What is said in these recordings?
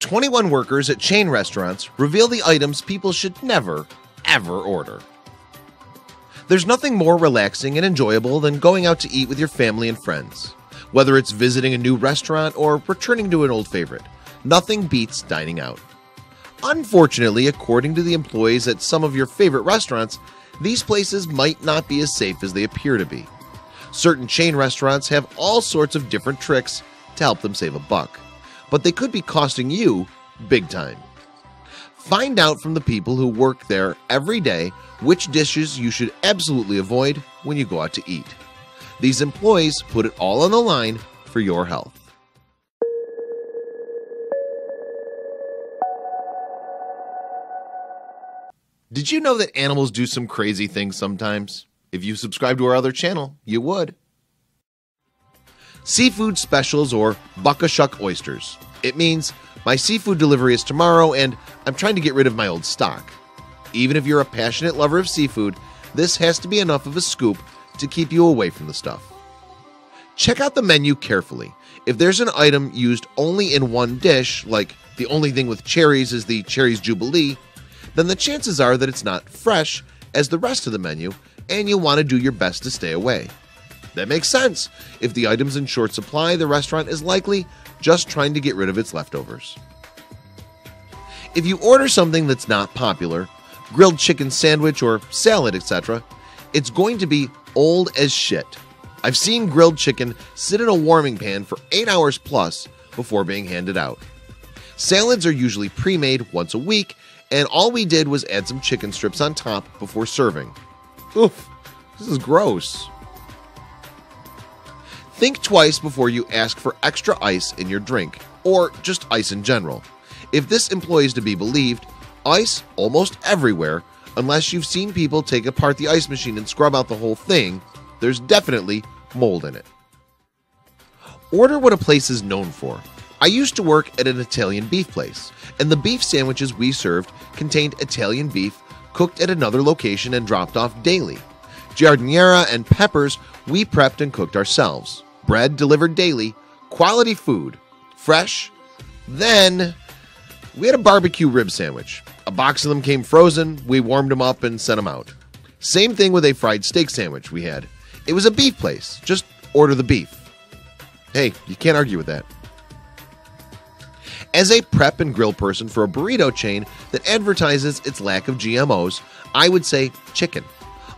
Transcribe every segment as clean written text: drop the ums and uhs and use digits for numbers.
21 workers at chain restaurants reveal the items people should never, ever order. There's nothing more relaxing and enjoyable than going out to eat with your family and friends. Whether it's visiting a new restaurant or returning to an old favorite, nothing beats dining out. Unfortunately, according to the employees at some of your favorite restaurants, these places might not be as safe as they appear to be. Certain chain restaurants have all sorts of different tricks to help them save a buck, but they could be costing you big time. Find out from the people who work there every day which dishes you should absolutely avoid when you go out to eat. These employees put it all on the line for your health. Did you know that animals do some crazy things sometimes? If you subscribe to our other channel, you would. Seafood specials or buck-a-shuck oysters. It means my seafood delivery is tomorrow and I'm trying to get rid of my old stock. Even if you're a passionate lover of seafood, this has to be enough of a scoop to keep you away from the stuff. Check out the menu carefully. If there's an item used only in one dish, like the only thing with cherries is the Cherries Jubilee, then the chances are that it's not fresh as the rest of the menu and you'll want to do your best to stay away. That makes sense. If the item's in short supply, the restaurant is likely just trying to get rid of its leftovers. If you order something that's not popular, grilled chicken sandwich or salad, etc., it's going to be old as shit. I've seen grilled chicken sit in a warming pan for 8 hours plus before being handed out. Salads are usually pre-made once a week, and all we did was add some chicken strips on top before serving. Oof, this is gross. Think twice before you ask for extra ice in your drink, or just ice in general. If this employee is to be believed, ice almost everywhere, unless you've seen people take apart the ice machine and scrub out the whole thing, there's definitely mold in it. Order what a place is known for. I used to work at an Italian beef place, and the beef sandwiches we served contained Italian beef cooked at another location and dropped off daily. Giardiniera and peppers we prepped and cooked ourselves. Bread delivered daily, quality food, fresh. Then we had a barbecue rib sandwich. A box of them came frozen, we warmed them up and sent them out. Same thing with a fried steak sandwich we had. It was a beef place, just order the beef. Hey, you can't argue with that. As a prep and grill person for a burrito chain that advertises its lack of GMOs, I would say chicken.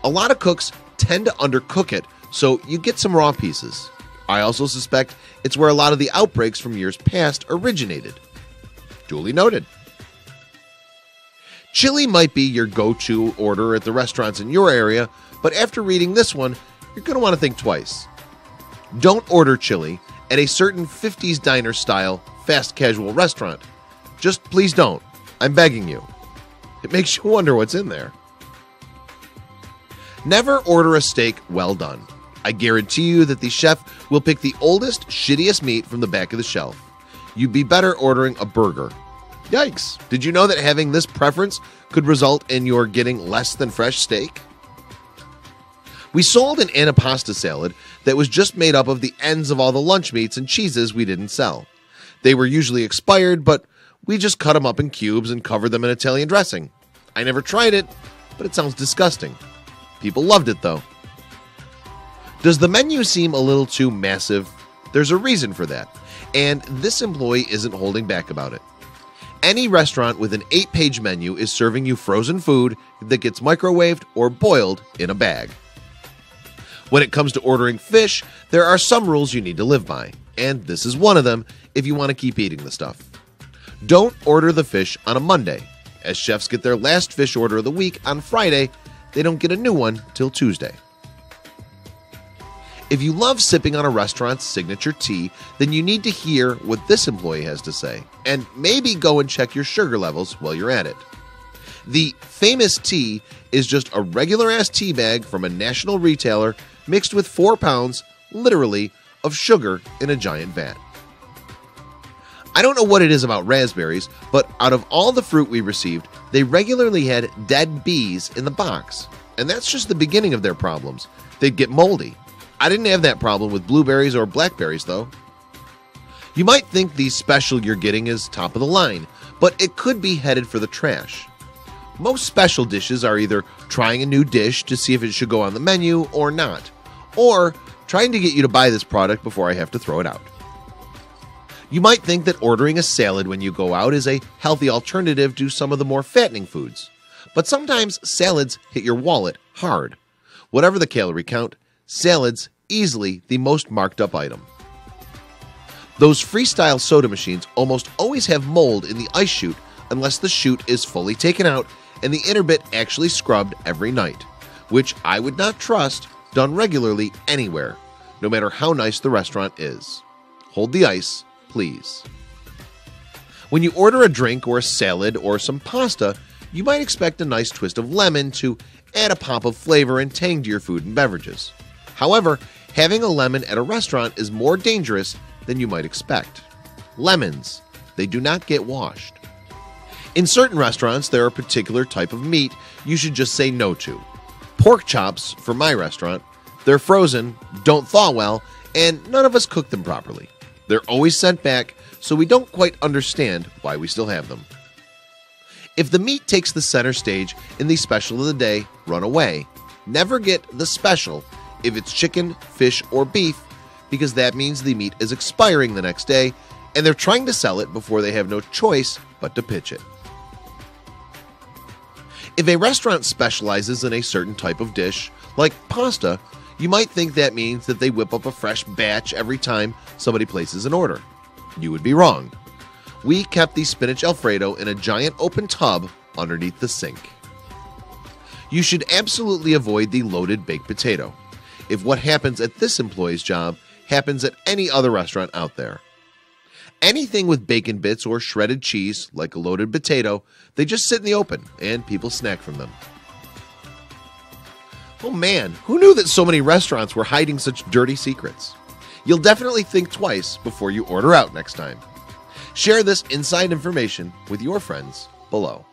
A lot of cooks tend to undercook it, so you get some raw pieces. I also suspect it's where a lot of the outbreaks from years past originated. Duly noted. Chili might be your go-to order at the restaurants in your area, but after reading this one, you're going to want to think twice. Don't order chili at a certain 50s diner style fast casual restaurant. Just please don't. I'm begging you. It makes you wonder what's in there. Never order a steak well done. I guarantee you that the chef will pick the oldest, shittiest meat from the back of the shelf. You'd be better ordering a burger. Yikes! Did you know that having this preference could result in your getting less than fresh steak? We sold an antipasta salad that was just made up of the ends of all the lunch meats and cheeses we didn't sell. They were usually expired, but we just cut them up in cubes and covered them in Italian dressing. I never tried it, but it sounds disgusting. People loved it though. Does the menu seem a little too massive? There's a reason for that, and this employee isn't holding back about it. Any restaurant with an 8-page menu is serving you frozen food that gets microwaved or boiled in a bag. When it comes to ordering fish, there are some rules you need to live by, and this is one of them if you want to keep eating the stuff. Don't order the fish on a Monday. As chefs get their last fish order of the week on Friday, they don't get a new one till Tuesday. If you love sipping on a restaurant's signature tea, then you need to hear what this employee has to say, and maybe go and check your sugar levels while you're at it. The famous tea is just a regular-ass tea bag from a national retailer mixed with 4 pounds, literally, of sugar in a giant vat. I don't know what it is about raspberries, but out of all the fruit we received, they regularly had dead bees in the box. And that's just the beginning of their problems. They'd get moldy. I didn't have that problem with blueberries or blackberries, though. You might think the special you're getting is top of the line, but it could be headed for the trash. Most special dishes are either trying a new dish to see if it should go on the menu or not, or trying to get you to buy this product before I have to throw it out. You might think that ordering a salad when you go out is a healthy alternative to some of the more fattening foods, but sometimes salads hit your wallet hard. Whatever the calorie count, salad's easily the most marked up item. Those freestyle soda machines almost always have mold in the ice chute unless the chute is fully taken out and the inner bit actually scrubbed every night, which I would not trust done regularly anywhere, no matter how nice the restaurant is. Hold the ice, please. When you order a drink or a salad or some pasta, you might expect a nice twist of lemon to add a pop of flavor and tang to your food and beverages. However, having a lemon at a restaurant is more dangerous than you might expect. Lemons, they do not get washed. In certain restaurants, there are a particular type of meat you should just say no to. Pork chops, for my restaurant, they're frozen, don't thaw well, and none of us cook them properly. They're always sent back, so we don't quite understand why we still have them. If the meat takes the center stage in the special of the day, run away. Never get the special if it's chicken, fish, or beef, because that means the meat is expiring the next day and they're trying to sell it before they have no choice but to pitch it. If a restaurant specializes in a certain type of dish, like pasta, you might think that means that they whip up a fresh batch every time somebody places an order. You would be wrong. We kept the spinach Alfredo in a giant open tub underneath the sink. You should absolutely avoid the loaded baked potato. If what happens at this employee's job happens at any other restaurant out there. Anything with bacon bits or shredded cheese, like a loaded potato, they just sit in the open and people snack from them. Oh man, who knew that so many restaurants were hiding such dirty secrets? You'll definitely think twice before you order out next time. Share this inside information with your friends below.